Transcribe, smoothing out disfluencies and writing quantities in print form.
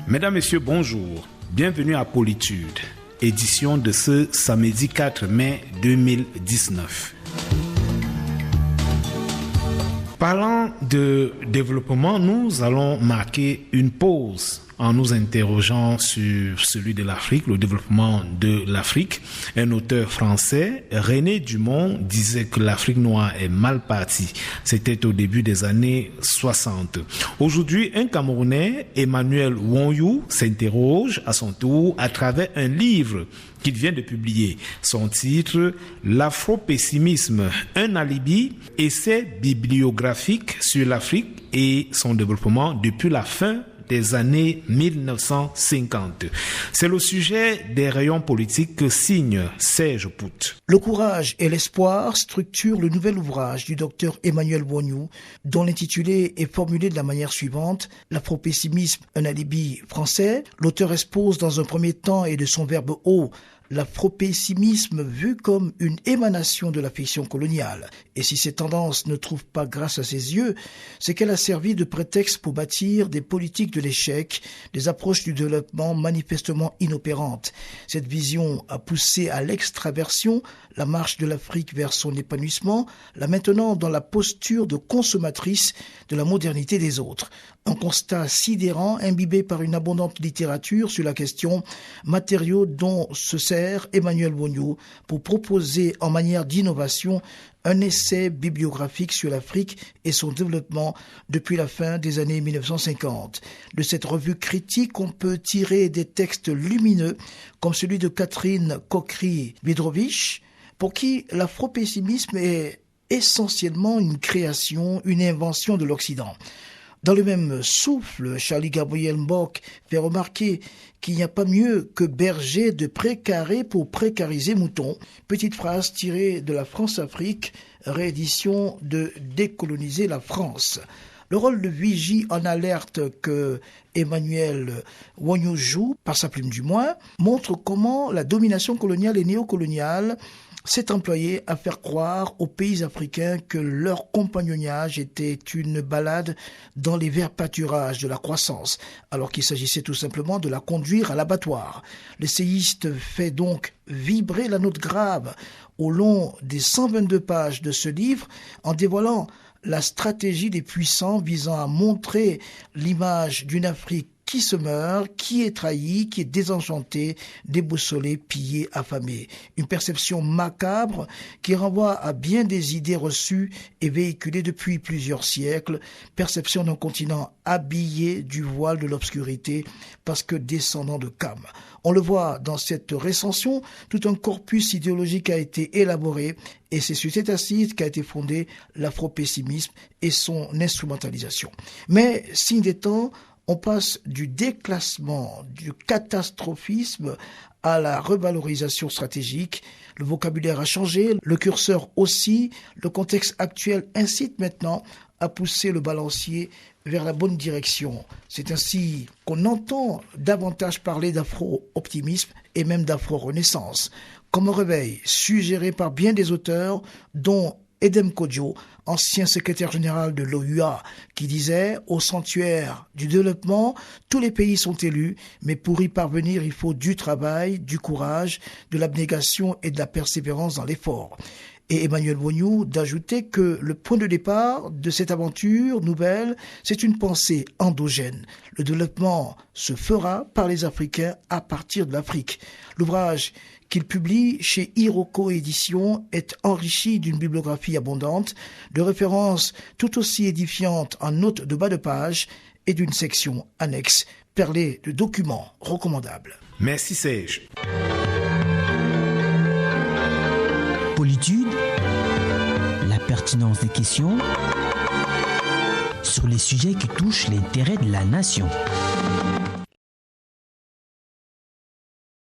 Mesdames, Messieurs, bonjour. Bienvenue à Politude, édition de ce samedi 4 mai 2019. Parlant de développement, nous allons marquer une pause en nous interrogeant sur celui de l'Afrique, le développement de l'Afrique. Un auteur français, René Dumont, disait que l'Afrique noire est mal partie. C'était au début des années 60. Aujourd'hui, un Camerounais, Emmanuel Wonyou, s'interroge à son tour à travers un livre qu'il vient de publier. Son titre, L'Afro-pessimisme, un alibi, essai bibliographique sur l'Afrique et son développement depuis la fin des années 1950. C'est le sujet des rayons politiques que signe Serge Pout. Le courage et l'espoir structurent le nouvel ouvrage du docteur Emmanuel Wonyou, dont l'intitulé est formulé de la manière suivante: L'afro-pessimisme, un alibi français. L'auteur expose dans un premier temps et de son verbe haut l'afro-pessimisme vu comme une émanation de la fiction coloniale. Et si ces tendances ne trouvent pas grâce à ses yeux, c'est qu'elle a servi de prétexte pour bâtir des politiques de l'échec, des approches du développement manifestement inopérantes. Cette vision a poussé à l'extraversion la marche de l'Afrique vers son épanouissement, la maintenant dans la posture de consommatrice de la modernité des autres. Un constat sidérant imbibé par une abondante littérature sur la question, matériaux dont se sert Emmanuel Wonyou pour proposer en manière d'innovation un essai bibliographique sur l'Afrique et son développement depuis la fin des années 1950. De cette revue critique, on peut tirer des textes lumineux comme celui de Catherine Cockry-Widrovich, pour qui l'afro-pessimisme est essentiellement une création, une invention de l'Occident. Dans le même souffle, Charlie Gabriel Mbok fait remarquer qu'il n'y a pas mieux que berger de précaré pour précariser mouton. Petite phrase tirée de la France-Afrique, réédition de Décoloniser la France. Le rôle de vigie en alerte que Emmanuel Wonyou joue, par sa plume du moins, montre comment la domination coloniale et néocoloniale s'est employé à faire croire aux pays africains que leur compagnonnage était une balade dans les verts pâturages de la croissance, alors qu'il s'agissait tout simplement de la conduire à l'abattoir. L'essayiste fait donc vibrer la note grave au long des 122 pages de ce livre en dévoilant la stratégie des puissants visant à montrer l'image d'une Afrique qui se meurt, qui est trahi, qui est désenchanté, déboussolé, pillé, affamé. Une perception macabre qui renvoie à bien des idées reçues et véhiculées depuis plusieurs siècles. Perception d'un continent habillé du voile de l'obscurité parce que descendant de Cam. On le voit dans cette recension, tout un corpus idéologique a été élaboré et c'est sur cette assise qu'a été fondé l'afro-pessimisme et son instrumentalisation. Mais, signe des temps, on passe du déclassement, du catastrophisme à la revalorisation stratégique. Le vocabulaire a changé, le curseur aussi. Le contexte actuel incite maintenant à pousser le balancier vers la bonne direction. C'est ainsi qu'on entend davantage parler d'afro-optimisme et même d'afro-renaissance, comme un réveil suggéré par bien des auteurs, dont Edem Kodjo, ancien secrétaire général de l'OUA, qui disait « Au sanctuaire du développement, tous les pays sont élus, mais pour y parvenir, il faut du travail, du courage, de l'abnégation et de la persévérance dans l'effort. » Et Emmanuel Wonyou d'ajouter que le point de départ de cette aventure nouvelle, c'est une pensée endogène. Le développement se fera par les Africains à partir de l'Afrique. L'ouvrage qu'il publie chez Iroko Éditions est enrichi d'une bibliographie abondante, de références tout aussi édifiantes en notes de bas de page et d'une section annexe perlée de documents recommandables. Merci Serge. Politude, la pertinence des questions sur les sujets qui touchent l'intérêt de la nation.